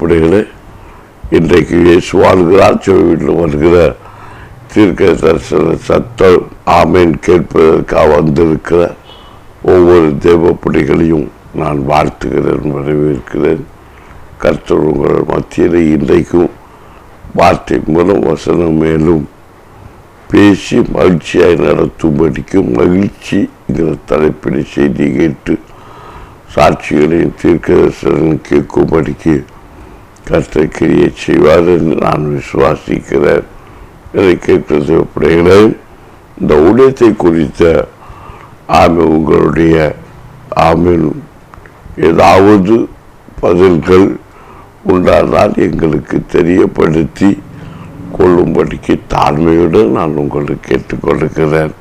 தேவப்பிள்ளைகளே, இன்றைக்கு இயேசு வாழ்கிறார் வீட்டில் வருகிற தீர்க்க தரிசன சத்தம் ஆமேன் கேட்பதற்காக வந்திருக்கிற ஒவ்வொரு தேவப்பிள்ளைகளையும் நான் வாழ்த்துகிறேன், வரவேற்கிறேன். கர்த்தர் உங்கள் மத்தியில் இன்றைக்கும் வார்த்தை மூலம் வசனம் மேலும் பேசி மகிழ்ச்சியாய் நடத்தும்படிக்கும் மகிழ்ச்சிங்கிற தலைப்பினை செய்தி கேட்டு சாட்சிகளையும் தீர்க்கதரிசனம் கேட்கும்படிக்கு கர்த்தர் கிரியை செய்வார் என்று நான் விசுவாசிக்கிறேன். இதை கேட்கிறது பிள்ளைகளே, இந்த ஊழியத்தை குறித்த உங்களுடைய ஏதாவது பதில்கள் உண்டானால் எங்களுக்கு தெரியப்படுத்தி கொள்ளும்படிக்கு தாழ்மையுடன் நான் உங்களுக்கு கேட்டுக்கொள்கிறேன்.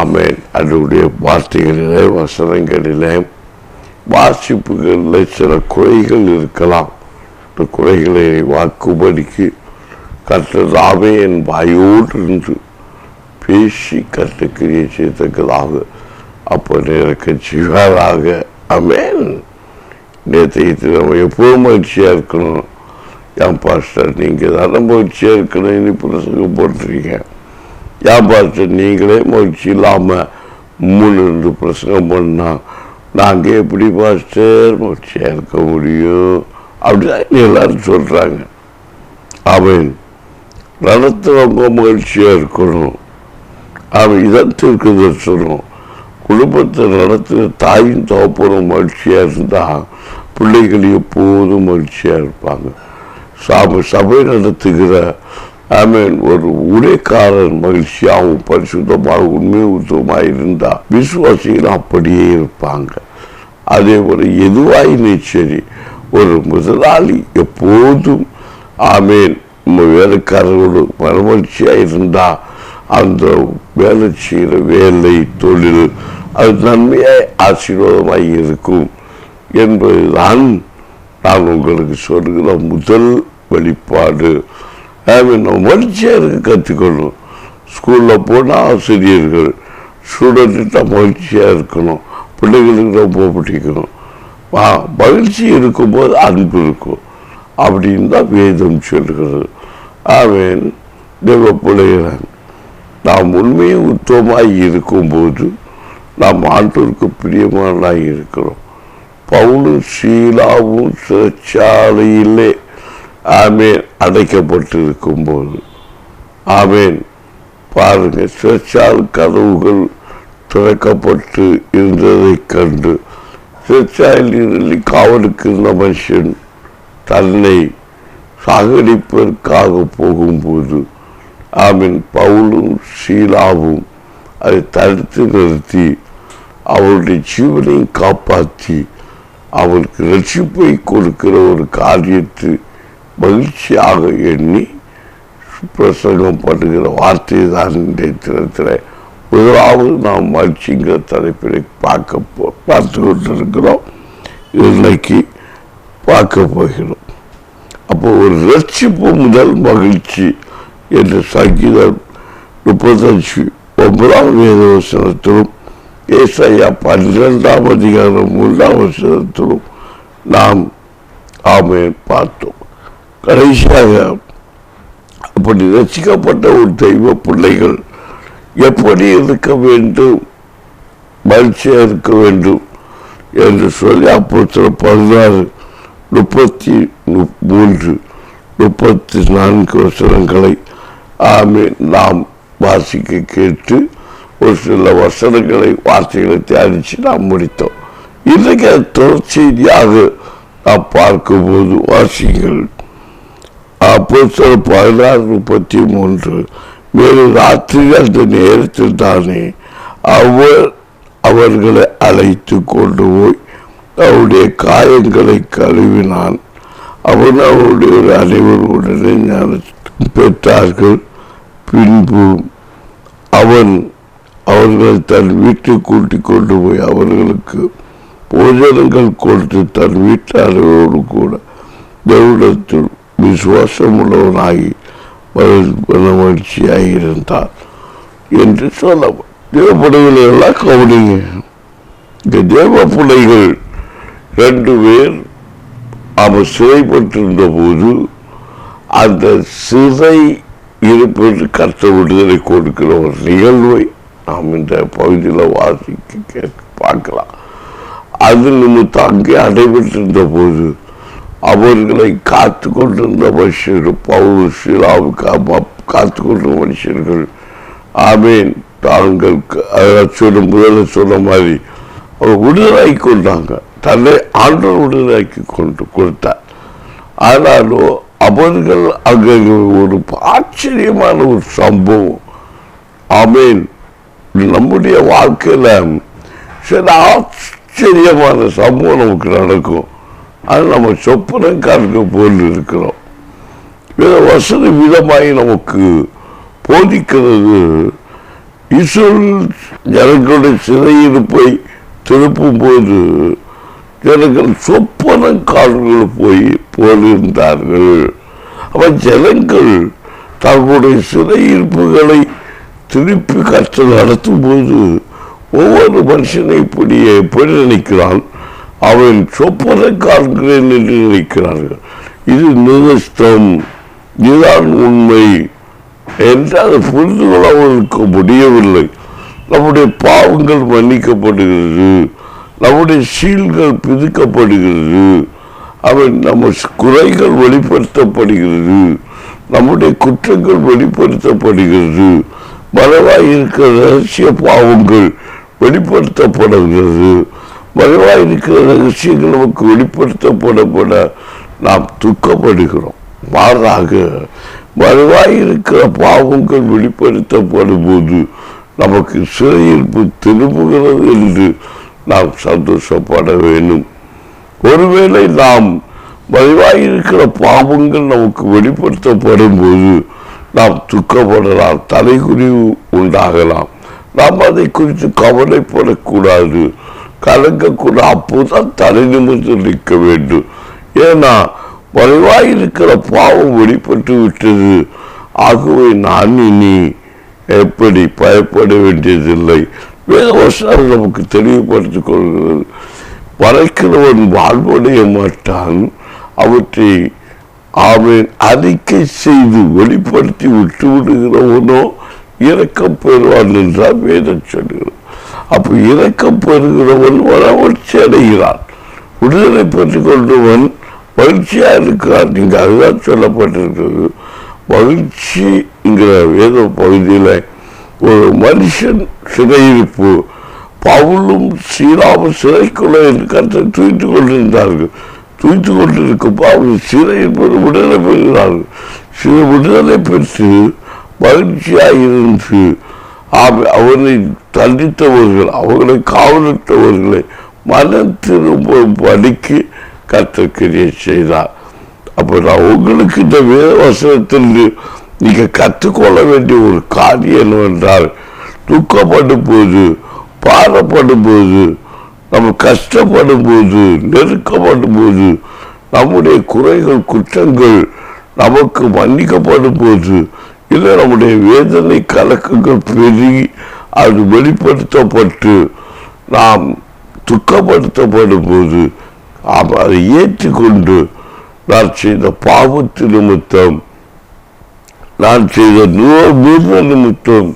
ஆமேன். அதனுடைய வார்த்தைகளிலே வசனங்களிலே வாசிப்புகளில் சில குறைகள் இருக்கலாம். இந்த குறைகளை வாக்குபடிக்கு கர்த்தராமே என் வாயோடு இருந்து பேசி கர்த்தக்கிரியை செய்ததாக அப்படி எனக்கு செய்வாராக. ஆமேன். நேற்று நம்ம எப்போதும் மகிழ்ச்சியாக இருக்கணும். என் பாஸ்டர் நீங்கள் தானே மகிழ்ச்சியாக இருக்கணும் இனி பிரசங்கம் போட்டுறீங்க. என் பாஸ்டர் நீங்களே மகிழ்ச்சி இல்லாமல் இருந்து பிரசங்கம் பண்ணால் நாங்கள் எப்படி பாஸ்டர் மகிழ்ச்சியாக இருக்க முடியும் அப்படிதான் எல்லாரும் சொல்கிறாங்க. அவன் நடத்துகிறவங்க மகிழ்ச்சியாக இருக்கணும். அவன் இதான் தீர்க்க தரிசனம். குடும்பத்தை நடத்துகிற தாயும் தகப்பனும் மகிழ்ச்சியாக இருந்தால் பிள்ளைகள் எப்போதும் மகிழ்ச்சியாக இருப்பாங்க. சபை நடத்துகிற ஒரு ஊழியக்காரன் மகிழ்ச்சியாகவும் பரிசுத்தமாக உண்மை உத்தமாக இருந்தால் விசுவாசிகள் அப்படியே இருப்பாங்க. அதே போல் எதுவாயினே சரி, ஒரு முதலாளி எப்போதும் வேலைக்காரர்களோடு மனமகிழ்ச்சியாக இருந்தால் அந்த வேலை செய்கிற வேலை தொழில் அது நன்மையாக ஆசீர்வாதமாக இருக்கும் என்பதுதான் நான் உங்களுக்கு சொல்கிற முதல் வெளிப்பாடு. மகிழ்ச்சியாக இருக்க கற்றுக்கணும். ஸ்கூலில் போனால் ஆசிரியர்கள் ஸ்டூடெண்ட்டு மகிழ்ச்சியாக இருக்கணும். பிள்ளைகளுக்கு ரொம்ப பிடிக்கணும். மகிழ்ச்சி இருக்கும்போது அன்பு இருக்கும் அப்படின்னு தான் வேதம் சொல்கிறது. தேவ பிள்ளைகள் நாம் உண்மையும் உத்தமமாக இருக்கும்போது நாம் ஆண்டவருக்கு பிரியமானதாக இருக்கிறோம். பவுலும் சீலாவும் சிறைச்சாலையிலே அடைக்கப்பட்டிருக்கும் போது பாருங்க, சிறைச்சாலை கதவுகள் திறக்கப்பட்டு இருந்ததை கண்டு சிறைச்சாலையில் காவலுக்கு இருந்த மனுஷன் தன்னை சாகடிப்பதற்காக போகும்போது பவுலும் சீலாவும் அதை தடுத்து நிறுத்தி அவருடைய ஜீவனையும் காப்பாற்றி அவருக்கு ரட்சிப்பை கொடுக்கிற ஒரு காரியத்தை மகிழ்ச்சியாக எண்ணி பிரசங்கம் பண்ணுகிற வார்த்தை தான் இன்றைய தினத்தில் முதலாவது நாம் மகிழ்ச்சிங்கிற தலைப்பினை பார்த்து கொண்டிருக்கிறோம். இன்னைக்கு பார்க்க போகிறோம். அப்போ ஒரு ரட்சிப்பு முதல் மகிழ்ச்சி என்ற சங்கீதம் 35:9 வேதவசனத்திலும் ஏசாயா 12ஆம் அதிகாரம் 3ஆம் வசனத்திலும் நாம் பார்த்தோம். கடைசியாக அப்படி ரசிக்கப்பட்ட ஒரு தெய்வ பிள்ளைகள் எப்படி இருக்க வேண்டும், மகிழ்ச்சியாக இருக்க வேண்டும் என்று சொல்லி அப்போஸ்தலர் 16:33-34 வசனங்களை நாம் வாசிக்க கேட்டு ஒரு சில வசனங்களை வார்த்தைகளை தயாரித்து நாம் முடித்தோம். இன்றைக்கு தொடர்ச்சியாக நாம் பார்க்கும்போது வாசிங்கள். அப்போஸ்தலர் 16:33 மேலும் ராத்திரி அந்த நேரத்தில் தானே அவர்களை அழைத்து கொண்டு போய் அவருடைய காயங்களை கழுவினான். அவருடைய அனைவருடனே ஞானம் பெற்றார்கள். பின்பு அவர்கள் தன் வீட்டுக்கு கூட்டிக் கொண்டு போய் அவர்களுக்கு போஜனங்கள் கொடுத்து தன் வீட்டாரோடு கூட தேவனிடத்தில் விசுவாசம் உள்ளவனாகி மகிழ்ச்சியாக இருந்தார் என்று சொல்ல தேவப்பிள்ளைகளை எல்லாம் கவனிங்க. இந்த தேவ பிள்ளைகள் 2 பேர் அவன் சிறைப்பட்டிருந்த போது அந்த சிறை இருப்பது கர்த்தர் விடுதலை கொடுக்கிற ஒரு நிகழ்வை நாம் இந்த பகுதியில் வாசிக்க பார்க்கலாம். அது நிமித்தம் அங்கே அடைபெற்றிருந்த போது அவர்களை காத்து கொண்டிருந்த மனுஷர்கள், பவுல் சீலாவுக்கு காத்து கொண்டிருந்த மனுஷர்கள், ஆமேன், தாங்கள் முதல்ல சொன்ன மாதிரி அவர் விடுதலாக்கி கொண்டாங்க. தன்னை ஆண்டவர் விடுதலாக்கி கொடுத்தார். ஆனாலும் அவர்கள் அங்கே ஒரு ஆச்சரியமான ஒரு சம்பவம், ஆமேன், நம்முடைய வாழ்க்கையில சில ஆச்சரியமான சம்பவம் நமக்கு நடக்கும். அது நம்ம சொப்பனம் காண்க போல் இருக்கிறோம். வசதி விதமாய் நமக்கு போதிக்கிறது. இஸ்ரவேல் ஜனங்களுடைய சிறையிருப்பை திருப்பும் போது ஜனங்கள் சொப்பனம் காண்கள் போலிருந்தார்கள். அவன் ஜனங்கள் தங்களுடைய சிறையிருப்புகளை திருப்பி கற்று நடத்தும் போது ஒவ்வொரு மனுஷனை எப்படி நினைக்கிறான், அவன் சொப்பனை காண்கிறேன் என்று நினைக்கிறார்கள். இது நிதர்சனம், இதுதான் உண்மை என்று அதை புரிந்து கொள்ள அவர்களுக்கு முடியவில்லை. நம்முடைய பாவங்கள் மன்னிக்கப்படுகிறது, நம்முடைய சீல்கள் பிதுக்கப்படுகிறது, அவன் நம்ம குறைகள் வெளிப்படுத்தப்படுகிறது, நம்முடைய குற்றங்கள் வெளிப்படுத்தப்படுகிறது, மறைவாய் இருக்கிற ரகசிய பாவங்கள் வெளிப்படுத்தப்படுகிறது. மறைவாய் இருக்கிற ரகசியங்கள் நமக்கு வெளிப்படுத்தப்பட நாம் துக்கப்படுகிறோம். மாறாக மறைவாய் இருக்கிற பாவங்கள் வெளிப்படுத்தப்படும் போது நமக்கு சிறையிருப்பு திரும்புகிறது என்று நாம் சந்தோஷப்பட வேண்டும். ஒருவேளை நாம் மறைவாயிருக்கிற பாவங்கள் நமக்கு வெளிப்படுத்தப்படும் போது நாம் துக்கப்படலாம், தலைகுனிவு உண்டாகலாம். நாம் அதை குறித்து கவலைப்படக்கூடாது, கலங்கக்கூடாது. அப்போதான் தலை நிமிர்ந்து நிற்க வேண்டும். ஏன்னா மறைவாயிருக்கிற பாவம் வெளிப்பட்டு விட்டது. ஆகவே நான் இனி எப்படி பயப்பட வேண்டியதில்லை. வேதவசனம் நமக்கு தெளிவுபடுத்திக் கொள்கிறது. மறைக்கிறவன் வாழ்வடைய மாட்டான், அவற்றை அவன் அறிக்கை செய்து வெளிப்படுத்தி விட்டு விடுகிறவனோ இரக்கம் பெறுவான் என்றால் வேதம் சொல்கிறது. அப்போ இரக்கம் பெறுகிறவன் மகிழ்ச்சி அடைகிறான், விடுதலை பெற்றுக் கொண்டவன் மகிழ்ச்சியா இருக்கிறான். நீங்க அதுதான் சொல்லப்பட்டிருக்கிறது. மகிழ்ச்சிங்கிற வேத பகுதியில் ஒரு மனுஷன் சிறையிருப்பு, பவுலும் சீலாவும் சிறைக்குள்ள கருத்தை தூய்த்து கொண்டிருந்தார்கள். தூய்த்து கொண்டிருக்கப்போ அவர்கள் சிறையிருப்பது விடுதலை பெறுகிறார்கள். விடுதலை பெற்று மகிழ்ச்சியாக இருந்து அவனை தண்டித்தவர்கள், அவர்களை காவலிட்டவர்களை மனம் திரும்பும் படிக்கு கர்த்தர் செய்தார். அப்போ நான் உங்களுக்கு இந்த வேத வசனத்தில் நீங்க கற்றுக்கொள்ள வேண்டிய ஒரு காரியம் என்னவென்றால், துக்கப்படும் போது, பாரப்படும் போது, நம்ம கஷ்டப்படும் போது, நெருக்கப்படும் போது, நம்முடைய குறைகள் குற்றங்கள் நமக்கு மன்னிக்கப்படும் போது, இல்லை நம்முடைய வேதனை கலக்கங்கள் பெருகி அது வெளிப்படுத்தப்பட்டு நாம் துக்கப்படுத்தப்படும் போது அதை ஏற்றுக்கொண்டு நான் செய்த பாவத்து நிமித்தம், நான் செய்த மீற நிமித்தம்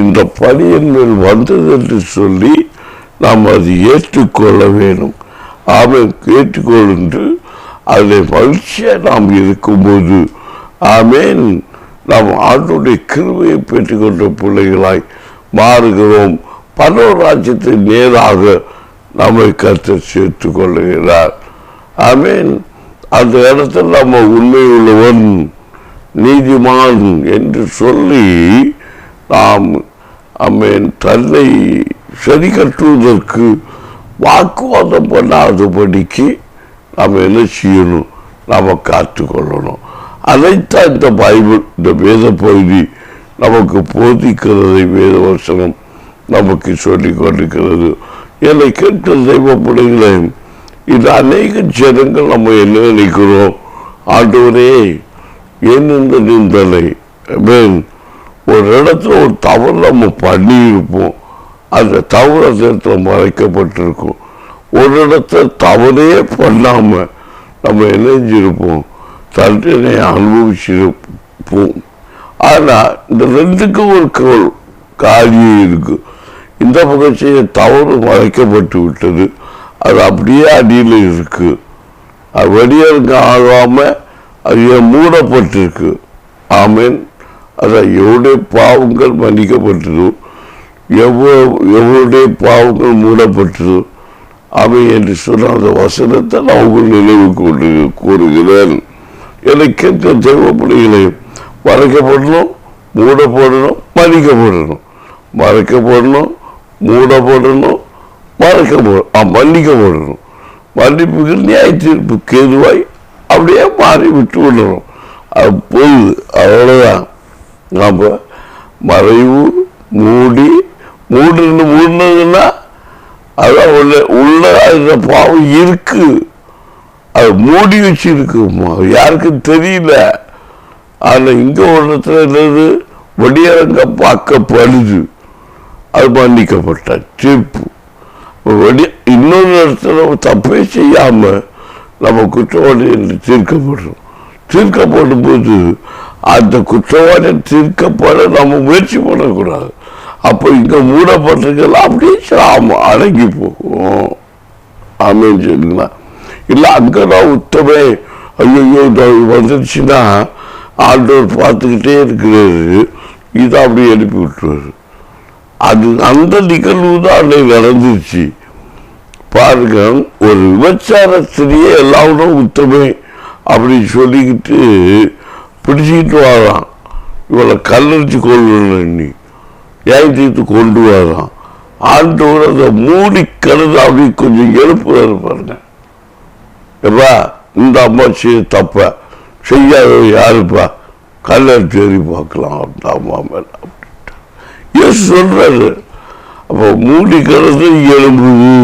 இந்த பணியின் மேல் வந்தது என்று சொல்லி நாம் அதை ஏற்றுக்கொள்ள வேண்டும். ஆமென். ஏற்றுக்கொண்டு அதில் மகிழ்ச்சியாக நாம் இருக்கும்போது, ஆமென், நாம் ஆண்டவருடைய கிருபையை பெற்றுக்கொண்ட பிள்ளைகளாய் மாறுகிறோம். பரலோகராஜ்யத்தை நேராக நம்மை கர்த்தர் சேர்த்துக் கொள்ளுகிறார். ஆமென். அந்த இடத்துல நம்ம உண்மை உள்ளவன், நீதிமான் என்று சொல்லி நாம் ஆமென் தன்னை சரி கட்டுவதற்கு வாக்குவாதம் பண்ணாதபடிக்கு நாம் என்ன செய்யணும், நாம் காத்துக்கொள்ளணும். அதைத்தான் இந்த பைபிள், இந்த வேத பகுதி நமக்கு போதிக்கிறதை வேத வசனம் நமக்கு சொல்லிக் கொண்டிருக்கிறது. என்னை கேட்கிற தெய்வ பிள்ளைகளே, இது அநேக ஜனங்கள் நம்ம என்ன நினைக்கிறோம், ஆண்டவரே ஏன் இந்த நிந்தனை, ஒரு இடத்துல ஒரு தவறு நம்ம பண்ணியிருப்போம், அந்த தவறு இடத்துல மறைக்கப்பட்டிருக்கும். ஒரு இடத்துல தவறே பண்ணாம நம்ம என்ன செஞ்சிருப்போம், தண்டனை அனுபவிச்சிருப்போம். ஆனால் இந்த ரெண்டுக்கும் ஒரு காரியம் இருக்கு. இந்த பக்கம் செய்ய தவறு மறைக்கப்பட்டு விட்டது, அது அப்படியே அடியில் இருக்கு. அது வெளியேறுங்க ஆகாம அது மூடப்பட்டிருக்கு. ஆமேன். அதான் எவ்வளோ பாவங்கள் மன்னிக்கப்பட்டதோ, எவ்வளோடைய பாவங்கள் மூடப்பட்டதோ அவை என்று சொன்ன அந்த வசனத்தை நான் உங்கள் நினைவு கொண்டு கூறுகிறேன். என்னை கேட்க தேவைப்படுகளை மறைக்கப்படணும், மூடப்படணும், மன்னிக்கப்படணும். மறைக்கப்படணும், மூடப்படணும், மன்னிக்கப்படணும். மன்னிப்புக்கு நியாய தீர்ப்புக்கு எதுவாய் அப்படியே மாறி விட்டு விடணும். அது போகுது, அவ்வளோதான். நம்ம மறைவு மூடுனதுன்னா அதான் உள்ள அந்த பாவம் இருக்கு, அது மூடி வச்சு இருக்குமா, யாருக்கும் தெரியல. ஆனால் இங்கே ஒரு இடத்துல என்னது வெளியரங்க பார்க்கப்படுது, அது மன்னிக்கப்பட்ட தீர்ப்பு. இன்னொரு இடத்துல தப்பே செய்யாம நம்ம குற்றவாளி என்று தீர்க்கப்படும் போது அந்த குற்றவாளி தீர்க்கப்பட நம்ம முயற்சி பண்ணக்கூடாது. அப்போ இங்க மூடப்பட்டிருக்கலாம் அப்படியே அடங்கி போகும். ஆமேன்னு சொல்லுங்களா. இல்லை அங்கதான் உத்தமே ஐயோ வந்துருச்சுன்னா ஆண்டவர் பார்த்துக்கிட்டே இருக்கிறாரு, இதை அப்படி எழுப்பி விட்டுருவாரு. அது அந்த நிகழ்வு தான் அன்னைக்கு நடந்துச்சு. பாருங்க, ஒரு விபச்சாரத்திலேயே எல்லாரும் உத்தமே அப்படின்னு சொல்லிக்கிட்டு பிடிச்சிக்கிட்டு வரான். இவளை கல்லடிச்சு கொள்ளணும், நீ ஏன் தீர்த்து கொண்டு வரான். ஆண்டவர் அதை மூடி கருது அப்படி கொஞ்சம் எழுப்புறாரு. பாருங்க, எப்பா இந்த அம்மா செய்ய தப்ப செய்யாத யாருப்பா, கல்லடிச்சு ஏறி பார்க்கலாம் அந்த அம்மா மேல அப்படின்ட்டு சொல்றாரு. அப்போ மூடி கருது எழும்புது.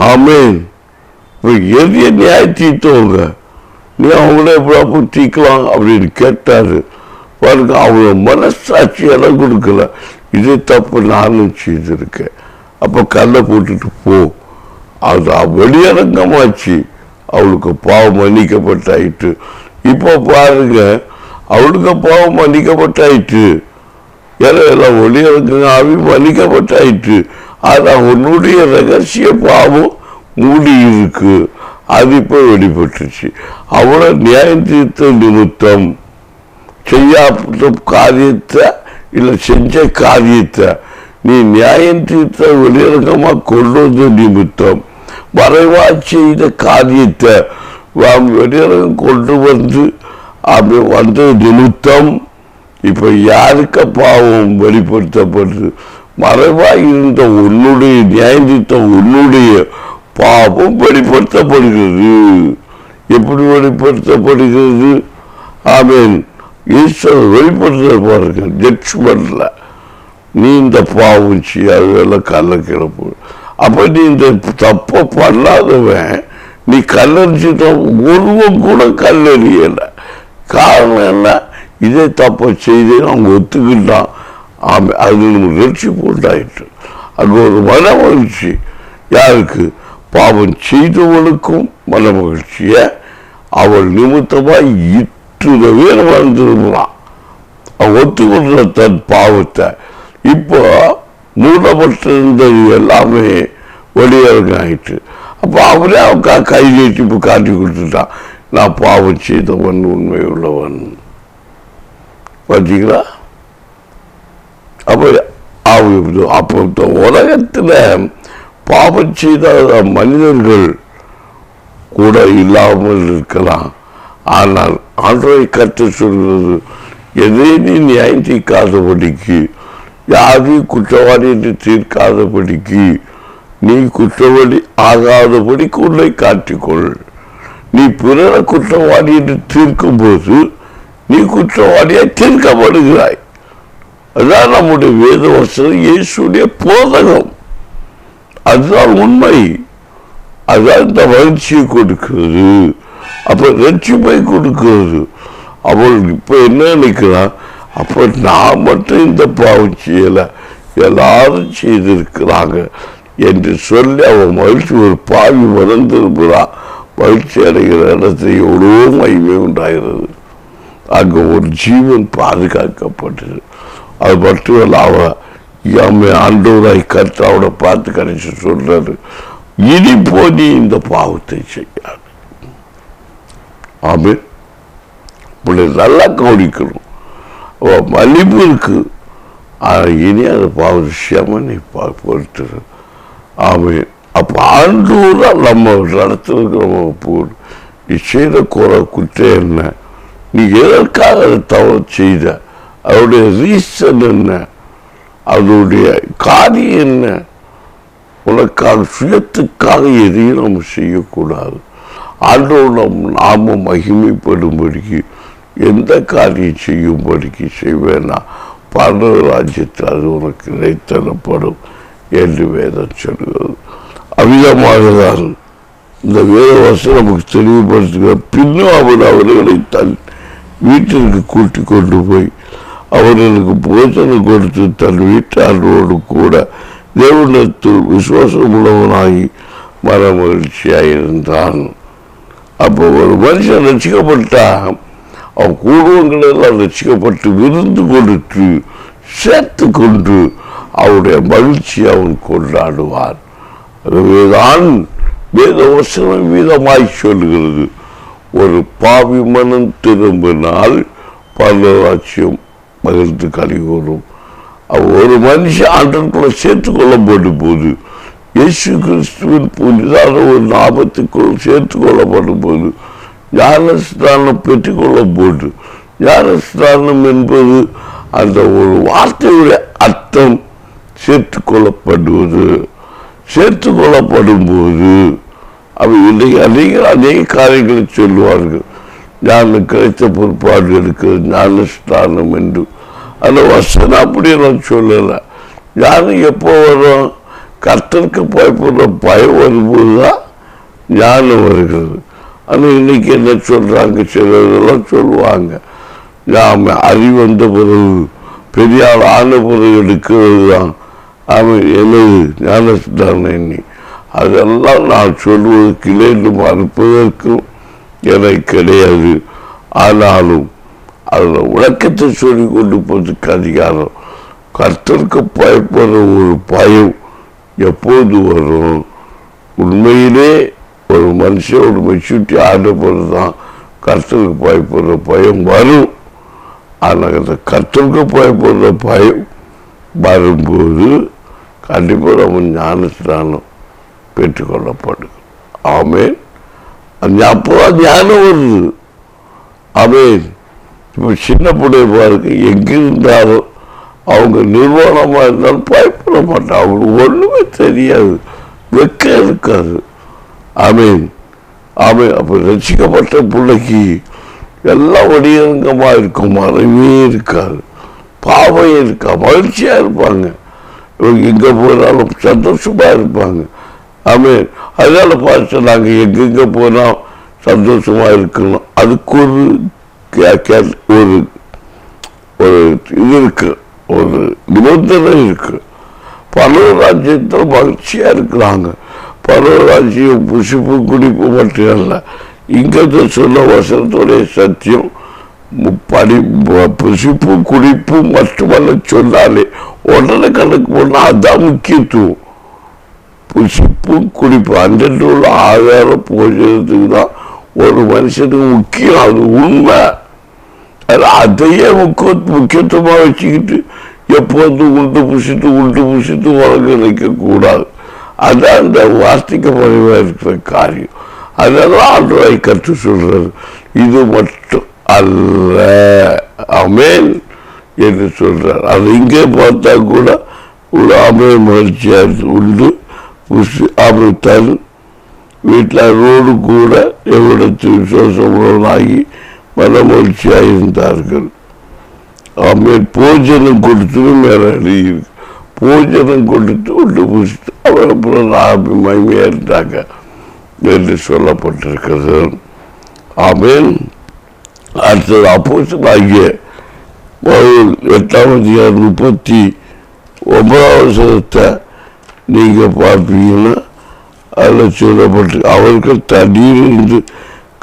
ஆமேன். இப்போ எதைய நியாய தீர்த்தவங்க, நீ அவங்கள எப்படா தீக்கலாம் அப்படின்னு கேட்டாரு. பாருங்க, அவங்க மனசாட்சி இடம் கொடுக்கல. இதே தப்பு நானும் செய்திருக்கேன், அப்போ கல்லை போட்டுட்டு போ. அது வெளியரங்கமாச்சு, அவளுக்கு பாவம் மன்னிக்கப்பட்டாயிட்டு. இப்போ பாருங்க, அவளுக்கு பாவம் மன்னிக்கப்பட்டாயிட்டு, எல்லாம் வெளியரங்காவி மன்னிக்கப்பட்டாயிட்டு. ஆனால் உன்னுடைய ரகசிய பாவம் மூடி இருக்கு, அது இப்போ வெளிப்பட்டுச்சு. அவளை நியாயம் தீர்த்த நிமித்தம் செய்யாத காரியத்தை இல்லை செஞ்ச காரியத்தை நீ நியாயம் தீர்த்த வெளியரங்கமா கொண்டு வந்த நிமித்தம், மறைவா செய்த காரியத்தை வெளியரங்கம் கொண்டு வந்து அப்படி வந்த நிமித்தம் இப்ப யாருக்கு பாவம் வெளிப்படுத்தப்படுது? மறைவா இருந்த உன்னுடைய நியாயம் தீர்த்த உன்னுடைய பாவம் வெளிப்படுத்தப்படுகிறது. எப்படி வெளிப்படுத்தப்படுகிறது? ஆமேன். ஈஸ்வரர் வெளிப்படுத்த பாருங்க, ஜட்ஜ்மெண்ட்ல நீ இந்த பாவம் செய்யாத கல்ல கிளப்பு. அப்ப நீ இந்த தப்ப பண்ணாதவன் நீ கல்லறிச்சுட்ட ஒருவன் கூட கல்லறியல. காரணம் என்ன? இதே தப்ப செய்தேன்னு அவங்க ஒத்துக்கிட்டான். ஆமா, அது நமக்கு ரட்சிப்பு உண்டாயிற்று. அங்க ஒரு மன மகிழ்ச்சி. யாருக்கு? பாவம் செய்தவனுக்கும் மன மகிழ்ச்சிய அவள் நிமித்தமாய் இட்டுதவே வாழ்ந்துருந்தான். அவன் ஒத்துக்கொண்ட தன் பாவத்தை. இப்போ மூடப்பட்டிருந்தது எல்லாமே வெளியரங்க ஆயிட்டு. அப்போ அவரே அவன் கை நீட்டி இப்போ காட்டி கொடுத்துட்டான், நான் பாவம் செய்தவன் உண்மை உள்ளவன். பார்த்தீங்களா? அப்போ உலகத்துல பாவம் செய்த மனிதர்கள் கூட இல்லாமல் இருக்கலாம். ஆனால் ஆண்டவரை கற்று சொல்கிறது, எதை நீ நியாயம் தீர்க்காதபடிக்கு, யாரையும் குற்றவாளி என்று தீர்க்காதபடிக்கு, நீ குற்றவாளி ஆகாதபடிக்கு உன்னை காட்டிக்கொள். நீ பிறரை குற்றவாளி என்று தீர்க்கும் போது நீ குற்றவாளியாய் தீர்க்கப்படுகிறாய். அதுதான் நம்முடைய வேத வசனம், இயேசுடைய போதகம். அதுதான் உண்மை. அதுதான் இந்த மகிழ்ச்சியை கொடுக்கிறது. அப்ப ரட்சிப்பை கொடுக்கிறது. அவள் இப்ப என்ன நினைக்கிறான்? அப்ப நான் மட்டும் இந்த பாவம் செய்யல, எல்லாரும் செய்திருக்கிறாங்க என்று சொல்லி அவன் மகிழ்ச்சி. ஒரு பாவி மனம் திரும்புகிறான், மகிழ்ச்சி அடைகிற இடத்துல எவ்வளோ மகிமை உண்டாகிறது. அங்கே ஒரு ஜீவன் பாதுகாக்கப்பட்டது. அது மட்டுமல்ல, அவன் ஆண்டவராய் கர்த்தாவோட பார்த்து கடைசி சொல்றாரு, இனி போனி இந்த பாவத்தை செய்யாது. ஆமென். நல்லா கவனிக்கணும். மன்னிப்பு இருக்கு, இனி அந்த பாவ செமனை பொறுத்து. ஆமென். அப்ப ஆண்டவரா நம்ம நடத்துறதுக்கு நம்ம போடு. நீ செய்த குற்றம் என்ன, நீ எதற்காக அதை தவறு செய்த, அதோடைய ரீசன் என்ன, அதோடைய காரியம் என்ன. உனக்காக சுயத்துக்காக எதையும் நம்ம செய்யக்கூடாது. ஆண்டவர் நாம மகிமைப்படும்படிக்கு எந்த காரியம் செய்யும்படிக்கு செய்வேன்னா பரலோக ராஜ்யத்தில் அது உனக்கு நிலைத்தரப்படும் என்று வேதம் சொல்கிறது. அவ்விதமாகதான் இந்த வேத வசனம் நமக்கு தெளிவுபடுத்துகிற. பின்னும் அவர்களை தன் வீட்டிற்கு கூட்டி கொண்டு போய் அவர்களுக்கு போஜனம் கொடுத்து தன் வீட்டாரோடு கூட தேவனிடத்தில் விசுவாசம் உள்ளவனாகி மன மகிழ்ச்சியாயிருந்தான். அப்போ ஒரு மனுஷன் ரசிக்கப்பட்டா அவன் குடும்பங்கள் எல்லாம் ரசிக்கப்பட்டு விருந்து கொடுத்து சேர்த்து கொண்டு அவருடைய மகிழ்ச்சி அவன் கொண்டாடுவார். அதுவேதான் வேத வசனம் வீதமாய் சொல்லுகிறது. ஒரு பாவி மனம் திரும்பினால் பரலோராட்சியம் மகிழ்ந்து கலிகூறும். ஒரு மனுஷன் ஆண்டவருக்குள்ள சேர்த்துக் கொள்ளப்படும் போது, இயேசு கிறிஸ்துவின் புதிதான ஒரு நாமத்துக்குள் சேர்த்துக் கொள்ளப்படும் போது, ஞானஸ்தானம் பெற்றுக்கொள்ளும் போது, ஞானஸ்தானம் என்பது அந்த ஒரு வார்த்தையுடைய அர்த்தம் சேர்த்துக் கொள்ளப்படுவது. சேர்த்துக் கொள்ளப்படும் போது அவை இன்றைக்கு அநேக காரியங்களை சொல்லுவார்கள். ஞானம் கிடைத்த பொறுப்பாடு இருக்கிறது ஞானஸ்தானம் என்று. அந்த வசனம் அப்படியே நான் சொல்லலை. ஞானம் எப்போ வரும்? கர்த்தருக்கு பயப்படுற பயம் வரும்போது தான் ஞானம் வருகிறது. ஆனால் இன்னைக்கு என்ன சொல்றாங்க, சிலதெல்லாம் சொல்லுவாங்க, நாம அறிவு வந்த பிறகு பெரிய ஆள் ஆன பிறகு எடுக்கிறது தான் அவன் எனது ஞானஸ்தானம் எண்ணி. அதெல்லாம் நான் சொல்வதற்கு இல்லை என்று மறுப்பதற்கும் எனக்கு கிடையாது. ஆனாலும் அதில் விளக்கத்தை சொல்லி கொண்டு போவதற்கு அதிகாரம். கர்த்தருக்கு பயப்படுற ஒரு பயம் எப்போது வரும்? உண்மையிலே ஒரு மனுஷன் ஒரு மெச்சூரிட்டி ஆடப்படுறது தான் கர்த்தருக்கு பயப்படுற பயம் வரும். ஆனால் அந்த கர்த்தருக்கு பயப்படுற பயம் வரும்போது கண்டிப்பாக நம்ம ஞானஸ்தானம் பெற்றுக்கொள்ளப்படும். ஆமென். அப்போதான் ஞானம் வருது. ஆமென். இப்போ சின்ன பிள்ளை பாருங்க, எங்கிருந்தாலும் அவங்க நிர்வாணமாக இருந்தாலும் பயப்பட மாட்டாங்க. அவங்களுக்கு ஒன்றுமே தெரியாது, வெக்க இருக்காது. ஆமென். ஆமென். அப்போ ரசிக்கப்பட்ட பிள்ளைக்கு எல்லாம் வடிவங்கமாக இருக்கும், மறைவே இருக்காது, பாவம் இருக்கா, மகிழ்ச்சியாக இருப்பாங்க. இவங்க எங்கே போனாலும் சந்தோஷமாக இருப்பாங்க. ஆமென். அதனால பார்த்து நாங்கள் எங்கெங்கே போனால் சந்தோஷமாக இருக்கணும். அதுக்கு ஒரு இது இருக்கு, ஒரு நிபந்தனை இருக்கு. பரலோக ராஜ்யத்தில் மகிழ்ச்சியாக இருக்கிறாங்க. பரலோக ராஜ்யம் புசிப்பு குடிப்பு மட்டும் அல்ல. இங்கே சொன்ன வசனத்துடைய சத்தியம் புசிப்பு குடிப்பு மட்டுமல்ல சொன்னாலே உடனே கணக்கு போனால் அதுதான் முக்கியத்துவம். புசிப்பு குடிப்பு அன்றென்று உள்ள ஆதாரம் போகிறதுக்கு தான் ஒரு மனுஷனுக்கு முக்கியம். அது உண்மை. அதையே முக்கியத்துவமாக வச்சுக்கிட்டு எப்போதும் உண்டு புசித்து உலக நிற்கக்கூடாது. அதான் அந்த வார்த்தைக்கு குறைவாக இருக்கிற காரியம். அதனால ஆண்டவரை கற்று சொல்றாரு, இது மட்டும் அல்ல. ஆமென் என்று சொல்றார். அது இங்கே பார்த்தா கூட உள்ள மகிழ்ச்சியாக உண்டு தன் வீட்டில் ரோடு கூட எவ்விடத்து விசுவாசமாகி மனமகிழ்ச்சியாக இருந்தார்கள். ஆமென். போஜனம் கொடுத்து மேலே எழுதியிருக்கு. போஜனம் கொடுத்து உண்டு புசித்து அவர் அப்புறம் மகிமையாக இருந்தாங்க என்று சொல்லப்பட்டிருக்கிறது. ஆமென். அடுத்தது அப்போஸ்தலனாகிய பவுல் 8:39 நீங்கள் பார்ப்பீங்கன்னா அதில் சொல்லப்பட்டு அவர்கள் தண்ணீரிலிருந்து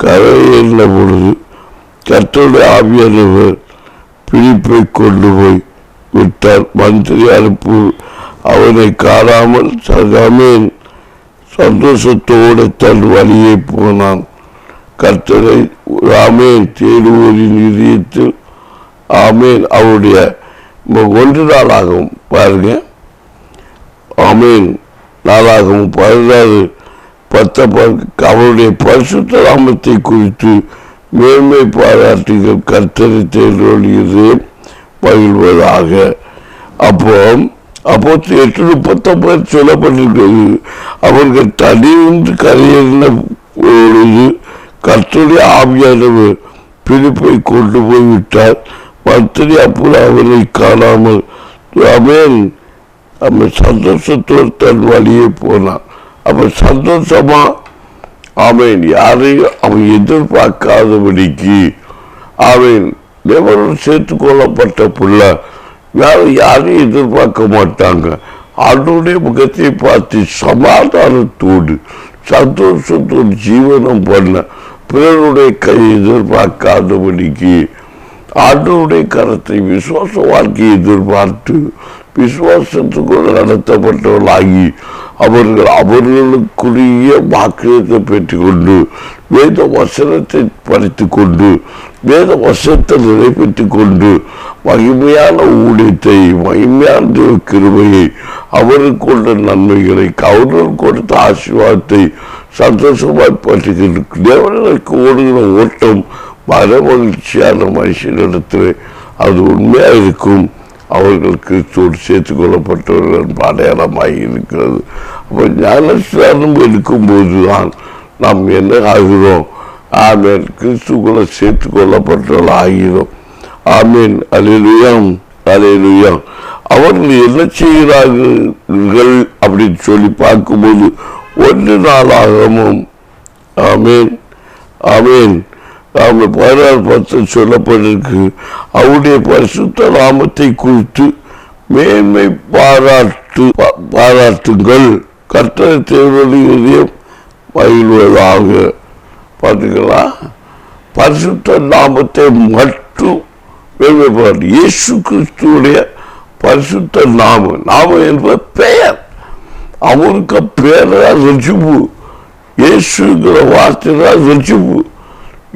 கரையேறின பொழுது கர்த்தருடைய ஆவியானவர் பிலிப்பை கொண்டு போய் விட்டார். மந்திரி அனுப்பு அவனை காணாமல் சகாமேன் சந்தோஷத்தோடு தன் வழியை போனான். கர்த்தரை ஆமேன் தேடுவோரின் இதயத்தில் ஆமேன் அவருடைய 1 நாளாகவும் பாருங்க. ஆமேன் நாளாகவும் 16 அவருடைய பரிசுத்த நாமத்தை குறித்து மேன்மை பாராட்டுகள் கர்த்தரை தேடுவோரின் மகிழ்வதாக. அப்போ 8:19 சொல்லப்பட்டிருக்கிறது. அவர்கள் தனியின்றி கரையேறின பொழுது கர்த்தருடைய ஆவியானவர் பிலிப்பை கொண்டு போய் விட்டார். மந்திரி அப்போது அவரை காணாமல் ஆமேன் சந்தோஷத்தோடு தன் வழியே போனான். அப்ப சந்தோஷமா ஆமேன் யாரையும் அவன் எதிர்பார்க்காதபடிக்கு அவன் தேவனோடு சேர்த்து கொள்ளப்பட்ட பிள்ளை வேற யாரையும் எதிர்பார்க்க மாட்டாங்க. ஆண்டவருடைய முகத்தை பார்த்து சமாதானத்தோடு சந்தோஷத்தோடு ஜீவனம் பண்ண பிறருடைய கையை எதிர்பார்க்காதபடிக்கு ஆண்டவருடைய கரத்தை விசுவாச வாழ்க்கையை எதிர்பார்த்து விசுவாசத்துக்குள் நடத்தப்பட்டவர்களாகி அவர்களுக்குரிய வாக்கியத்தை பெற்றுக்கொண்டு வேத வசனத்தை படித்து கொண்டு வேத வசனத்தை நிறைவேற்றி கொண்டு மகிமையான ஊழியத்தை மகிமையான கிருபையை அவருக்கு கொண்ட நன்மைகளை அவர்கள் கொடுத்த ஆசீர்வாதத்தை சந்தோஷமாய் பற்றுகின்ற தேவனுக்கு ஓடுகிற ஓட்டம் மன மகிழ்ச்சியான மனுஷனிடத்தில் அது உண்மையாக இருக்கும். அவர்கள் கிறிஸ்துவோடு சேர்த்துக் கொள்ளப்பட்டவர்கள் அடையாளமாகி இருக்கிறது. அப்போ ஞானஸ்நானம் எடுக்கும்போது தான் நாம் என்ன ஆகிறோம்? ஆமேன் கிறிஸ்துக்குள்ள சேர்த்துக் கொள்ளப்பட்டவர்கள் ஆகிறோம். ஆமேன் அல்லேலூயா அல்லேலூயா. அவர்கள் என்ன செய்கிறார்கள் அப்படின்னு சொல்லி பார்க்கும்போது 1 நாளாகவும் ஆமேன் ஆமேன் 16:10 சொல்லப்பட்டிருக்கு. அவருடைய பரிசுத்த நாமத்தை குறித்து மேன்மை பாராட்டுங்கள் கர்த்தரை தேடுவோரின் மகிழ்வதாக. பார்த்தீங்களா? பரிசுத்த நாமத்தை மட்டும் மேன்மை பாராட்டு. இயேசு கிறிஸ்துடைய பரிசுத்த நாமம் என்பது பெயர். அவருக்கு பேரா ரட்சிப்பு. இயேசுங்கிற வார்த்தை தான் ரட்சிப்பு.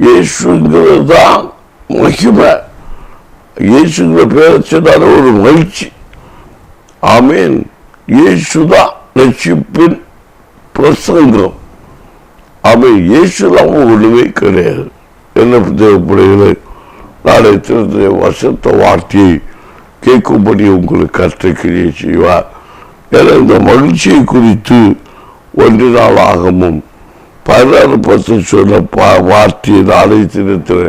இயேசுங்கிறது தான் மகிமை. இயேசுங்கிற பேரை சொன்னால ஒரு மகிழ்ச்சி. ஆமேன். இயேசுதான் ரட்சிப்பின் பிரசங்கம். ஆமேன். இயேசுதான் ஒன்றுமே கிடையாது. என்ன தேவைப்படுகிறது? நாளை தினத்திலே வசத்த வார்த்தையை கேட்கும்படி உங்களுக்கு கர்த்தர் செய்வார். ஏன்னா இந்த மகிழ்ச்சியை குறித்து 1 நாளாகவும் 16:10 சொன்ன வார்த்தையை நாளை தினத்தில்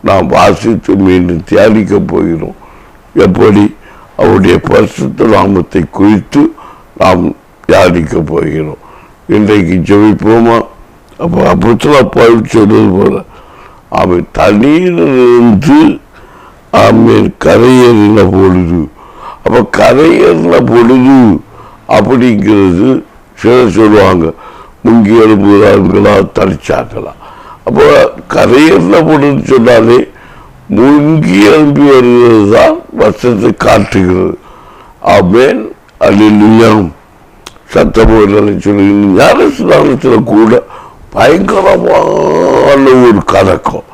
நாம் வாசித்து மீண்டும் தியானிக்க போகிறோம். எப்படி அவருடைய பரிசுத்த நாமத்தை குறித்து நாம் தியானிக்க போகிறோம். இன்றைக்கு ஜெபிப்போமா? அப்போ அப்போஸ்தலன் சொன்னது போல அவன் தண்ணீரிலிருந்து ஆமேன் கரையேறின பொழுது. அப்போ கரையேறின பொழுது அப்படிங்கிறது சிலர் சொல்லுவாங்க முங்கி எழும்புகிறார்களா தரிச்சாக்கலாம். அப்போ கரையேறின பொழுது சொன்னாலே முங்கி எழும்பி வருகிறது தான் வசத்தை காட்டுகிறது. ஆமேன் அல்லேலூயா. சத்தமோதனை சொல்லி ஞானஸ்நானத்தில் கூட பயங்கரமான ஒரு கணக்கம்.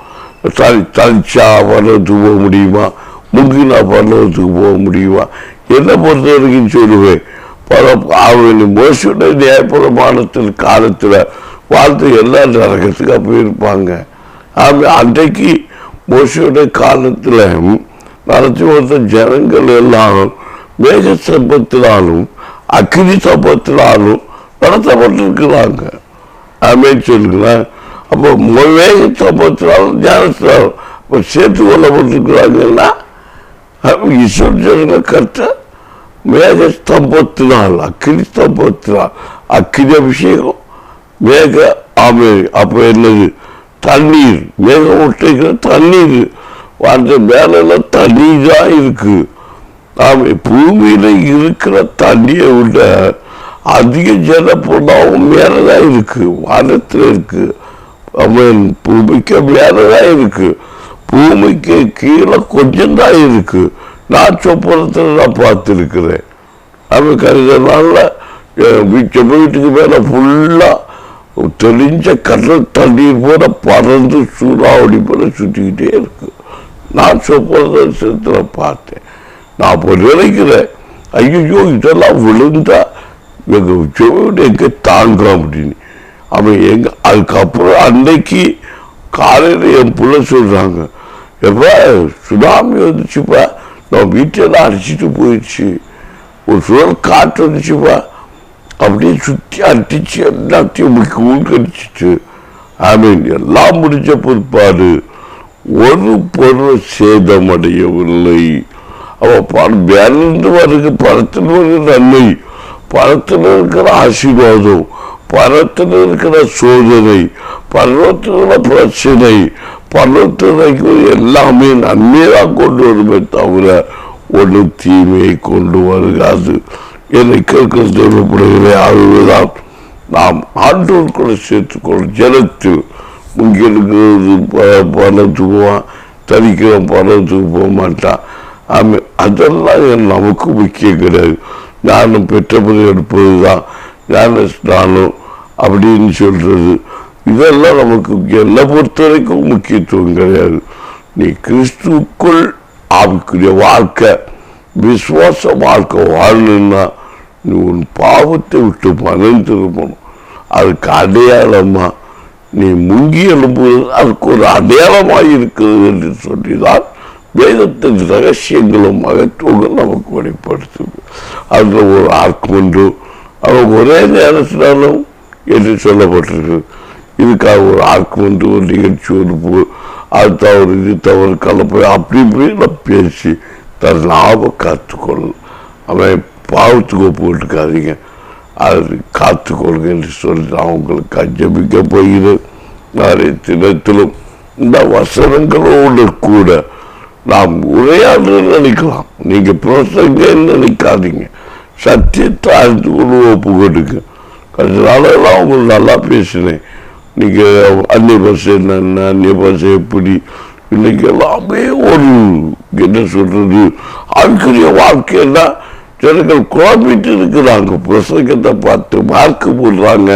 தரிச்சா பர்வத்துக்கு போக முடியுமா? முங்கினா பர்வத்துக்கு போக முடியுமா? என்ன பொறுத்த வரைக்கும் சொல்லுவேன், மோசடி நியாயப்பிரமாணத்தில் காலத்தில் வாழ்த்து எல்லாம் நரகத்துக்கு போயிருப்பாங்க. அன்றைக்கு மோசடி காலத்தில் நடத்தி வந்த ஜனங்கள் எல்லாம் மேக சம்பத்தினாலும் அக்னி சம்பத்தினாலும் நடத்தப்பட்டிருக்கிறாங்க. ஆமேன் சொல்லுங்களேன். அப்போ மேக சம்பத்தினாலும் ஞானத்தினாலும் இப்போ சேர்த்து கொள்ளப்பட்டிருக்கிறாங்கன்னா ஈஸ்வரன் கற்ற மேக ஸ்தம்பத்தினால் அக்னி ஸ்தம்பத்தினால் அக்னி அபிஷேகம் மேக ஆமை. அப்போ என்னது? தண்ணீர். மேகம் ஒட்டைக்கிற தண்ணீர். அந்த மேல தண்ணீர் தான் இருக்கு. ஆமை பூமியில இருக்கிற தண்ணியை விட அதிக ஜனப்பொருளாவும் மேலதான் இருக்கு, வானத்தில் இருக்கு. அவன் பூமிக்கு மேலதான் இருக்கு, பூமிக்கு கீழே கொஞ்சம் தான் இருக்கு. நான் சொப்பனத்தில் நான் பார்த்துருக்கிறேன். அவன் கருதனால வீட்டுக்கு மேல ஃபுல்லா தெளிஞ்ச கடல் தண்ணீர் போல பறந்து சூறாவளி போல சுற்றிக்கிட்டே இருக்கு. நான் சொப்பனத்தில் பார்த்தேன். நான் இப்போ நினைக்கிறேன், ஐயோ இதெல்லாம் விழுந்தா எங்க செவியோட எங்க தாங்க அப்படின்னு. அவன் எங்க அதுக்கப்புறம் அன்னைக்கு காலையில் என் பிள்ளை சொல்றாங்க, எப்ப சுனாமி வந்துச்சுப்பா, நான் வீட்டெல்லாம் அடிச்சுட்டு போயிடுச்சு, ஒரு சுழல் காற்று வந்துச்சுப்பா, அப்படியே சுற்றி அடிச்சு எல்லாத்தையும் ஊக்கடிச்சிட்டு. ஆமீன். எல்லாம் முடிஞ்ச பிற்பாடு ஒரு பொருள் சேதமடையவில்லை. அவன் மேலிருந்து வருகிற பணத்தில் வருகிற நன்மை, பணத்தில் இருக்கிற ஆசீர்வாதம், பணத்தில் இருக்கிற சோதனை, பருவத்தில் பிரச்சனை, பருவத்தில் எல்லாமே நன்மையாக கொண்டு வருமே தவிர ஒன்று தீமையை கொண்டு வருகாது. என்னை கேட்க தேவைப்படுகிற ஆகவேதான் நாம் ஆண்டோருக்குள்ள சேர்த்துக்கொள்ளும். ஜனத்தில் முங்கிருக்கு பணத்துக்கு போவான், தரிக்கிறோம் பணத்துக்கு போக மாட்டான். அதெல்லாம் நமக்கு முக்கியம் கிடையாது. ஞானம் பெற்றபடி எடுப்பது தான் ஞானம் அப்படின்னு சொல்றது. இதெல்லாம் நமக்கு என்னை பொறுத்த வரைக்கும் முக்கியத்துவம் கிடையாது. நீ கிறிஸ்துக்குள் ஆவிக்குரிய வாழ்க்கை, விசுவாச வாழ்க்கை வாழணும்னா நீ உன் பாவத்தை விட்டு மனம் திரும்பணும். அதுக்கு அடையாளமா நீ முங்கி எழும்புவது அதுக்கு ஒரு அடையாளமாக இருக்கிறது என்று சொல்லிதான் வேதத்தின் ரகசியங்களும் மகத்துவங்களும் நமக்கு வெளிப்படுத்துது. அதில் ஒரு ஆர்க்குமெண்டோ அவங்க ஒரே நேரத்தினாலும் என்று சொல்லப்பட்டிருக்கு. இதுக்காக ஒரு ஆர்க்குமெண்ட், ஒரு நிகழ்ச்சி, ஒரு அது தவறு இது தவறு கலப்பை அப்படி இப்படி பேசி தன் லாபம் காத்துக்கொள்ளும். அவன் பாவத்துக்கு போட்டுக்காதீங்க, அது காத்துக்கொள்ளுங்க என்று சொல்லி நான் உங்களுக்கு ஜெபிக்க போகிறேன். நாளை தினத்திலும் இந்த வசனங்களோடு கூட நாம் உரையாட நினைக்கலாம். நீங்க பிரசங்க நினைக்காதீங்க, சத்தியத்தை அறிந்து கொண்டு ஒப்பு கொடுங்க. கொஞ்ச நாளெல்லாம் உங்களுக்கு நல்லா பேசினேன். நீங்க அந்நிய பாஷை என்ன, அந்நிய பாஷை எப்படி, இன்னைக்கு எல்லாமே ஒரு என்ன சொல்றது ஆட்களுடைய வாழ்க்கைன்னா ஜனங்கள் குழம்பிட்டு இருக்கிறாங்க. பிரசங்கத்தை பார்த்து மார்க்கு போடுறாங்க,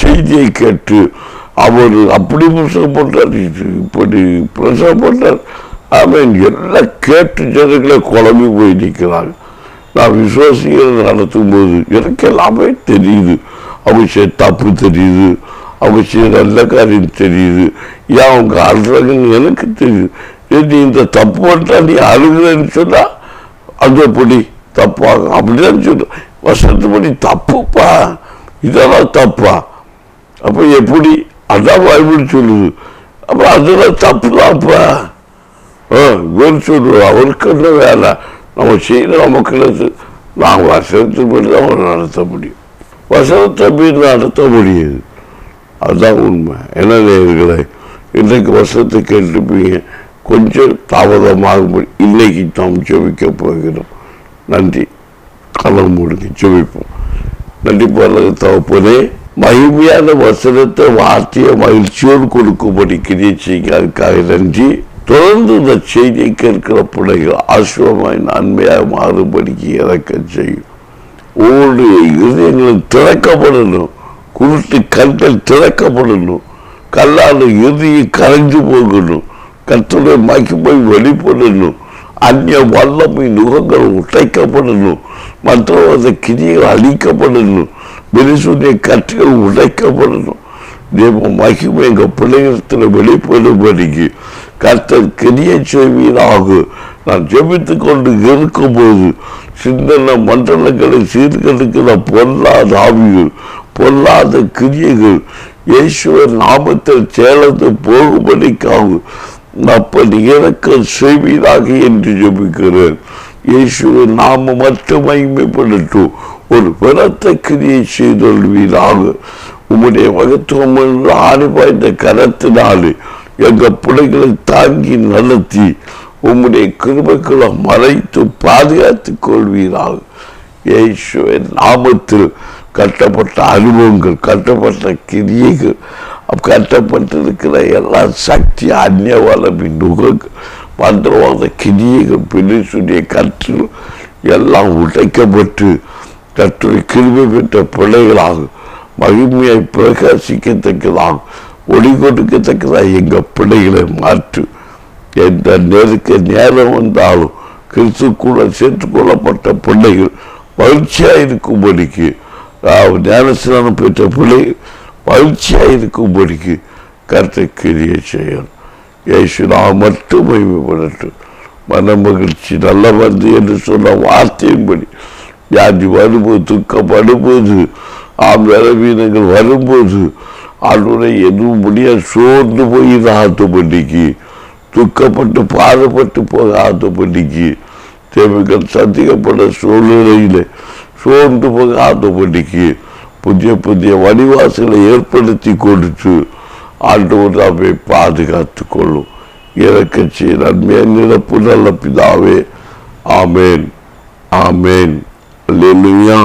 செய்தியை கேட்டு அவர் அப்படி பிரசங்கம் பண்றார், இப்படி பிரசங்கம் பண்றார். ஆமீன். எல்லாம் கேட்டு ஜனங்களை குழம்பி போய் நிற்கிறாங்க. நான் விசுவாசிகள் நடத்தும் போது எனக்கு எல்லாமே தெரியுது. அவங்க செய்ய தப்பு தெரியுது, அவங்க செய்ய நல்ல காரியம் தெரியுது, ஏன் அவங்க அழுறாங்கன்னு எனக்கு தெரியுது. நீ இந்த தப்பு பண்ணா நீ அழுகிறேன்னு சொன்னா அது எப்படி தப்பாகும் அப்படிதான் சொல்ற. வசனத்துப்படி தப்புப்பா, இதெல்லாம் தப்பா, அப்ப எப்படி அதான் பைபிள் சொல்லுது. அப்ப அதெல்லாம் தப்புதான்ப்பா இவர் சொல்லுவோம். அவருக்கு என்ன வேலை, நம்ம செய்யற நமக்கு நாங்கள் வசனத்தின்படி தான் அவரை நடத்த முடியும், வசனத்தை மீறி நடத்த முடியாது. அதுதான் உண்மை. என்ன நேயர்களே, இன்றைக்கு வசனத்தை கேட்டுப்பீங்க, கொஞ்சம் தாமதமாக இன்னைக்கு நாம் ஜெபிக்க போகிறோம். நன்றி. கலம் மூடுங்க, ஜெபிப்போம். நன்றி பாருங்க தகப்பனே, மகிமையான வசனத்தை வார்த்தையை மகிழ்ச்சியோடு கொடுக்கும்படி கிரியை செய்ய அதுக்காக நன்றி. தொடர்ந்து இந்த செய்தியை கேட்கிற பிள்ளைகள் ஆசிரமாய் நன்மையாக மாறுபடிக்கு இறக்க செய்யும். ஒவ்வொரு இதயங்களும் திறக்கப்படணும், குருட்டு கண்கள் திறக்கப்படணும், கல்லால் இறுதியை கரைஞ்சு போகணும், கர்த்தருடைய மகிமை வெளிப்படணும், அந்நிய வல்லமை நுகங்கள் உடைக்கப்படணும், மற்றவரது கிரிகள் அழிக்கப்படணும், வெளிசூரிய கற்றுகள் உடைக்கப்படணும். தேவ மகிமை எங்கள் பிள்ளைகளிடத்தில் வெளிப்படும்படிக்கு கர்த்தர் கிரியை செய்வீராக. நான் ஜெபித்துக் கொண்டு இருக்கும்போது சிந்தனை மண்டலங்களை சீர்கெடுக்கிற பொல்லாத ஆவிகள், பொல்லாத கிரியைகள் இயேசுவின் நாமத்தில் சேர்ந்து போகும்படிக்காக அப்படி எனக்கு செய்வீராக என்று ஜெபிக்கிறேன். இயேசுவின் நாமம் மட்டும் மகிமைப்படட்டும். ஒரு பலத்த கிரியை செய்தொள்வீராக. உம்முடைய மகத்துவம் என்று ஆணிபாய்ந்த கரத்தினாலே எங்கள் பிள்ளைகளை தாங்கி நடத்தி உம்முடைய கிருபைகளை மறைத்து பாதுகாத்துக் கொள்வீராக. இயேசுவின் நாமத்தில் கட்டப்பட்ட அனுபவங்கள், கட்டப்பட்ட கிரியைகள், கட்டப்பட்டிருக்கிற எல்லா சக்தி, அந்நியவளமின் நுகங்கள், மந்திரவாத கிரியைகள், பிலிசுடைய கற்று எல்லாம் உடைக்கப்பட்டு கர்த்தருடைய கிருபை பெற்ற பிள்ளைகளாக மகிமையை பிரகாசிக்கத்தக்கதாக ஒளி கொடுக்கத்தக்கதாக எங்கள் பிள்ளைகளை மாற்று. எந்த நேரம் வந்தாலும் கிறிஸ்துக்குள்ள சேர்த்துக் கொள்ளப்பட்ட பிள்ளைகள் மகிழ்ச்சியாக இருக்கும்படிக்கு, ஞானஸ்நானம் பெற்ற பிள்ளைகள் மகிழ்ச்சியாக இருக்கும்படிக்கு கர்த்தர் கிரியை செய்யணும். இயேசு நான் மட்டும் மகிமைப்படட்டும். மன மகிழ்ச்சி நல்ல வந்து என்று சொன்ன வார்த்தையின்படி வியாதி வரும்போது, துக்கப்படும்போது, பலவீனங்கள் வரும்போது, ஆண்டவரை எதுவும் முடியாது சோர்ந்து போய் ஆத்துப்பட்டிக்கு, துக்கப்பட்டு பாடுபட்டு போக ஆத்துப்பட்டிக்கு, தேவைகள் சந்திக்கப்பட்ட சூழ்நிலையில் சோர்ந்து போக ஆத்துப்பட்டிக்கு புதிய புதிய வடிவாசங்களை ஏற்படுத்தி கொடுத்து ஆண்டவர் அவை பாதுகாத்து கொள்ளும். இறக்கச்சி நன்மையை நிரப்பு நல்ல பிதாவே. ஆமேன், ஆமேன். அல்லேலூயா.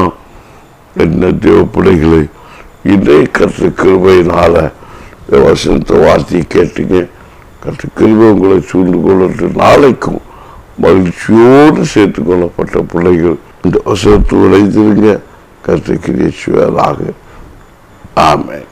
என்ன தேவ பிள்ளைகளை, இன்றைய கர்த்தர் கிருபையினால வசனத்தை வார்த்தையை கேட்டீங்க. கர்த்தர் கிருபை உங்களை சூழ்ந்து கொள்ளட்டு. நாளைக்கும் மகிழ்ச்சியோடு சேர்த்துக் கொள்ளப்பட்ட பிள்ளைகள் இந்த வசனத்தை உழைத்திருங்க. கர்த்தர் கிரியை செய்வதாக. ஆமென்.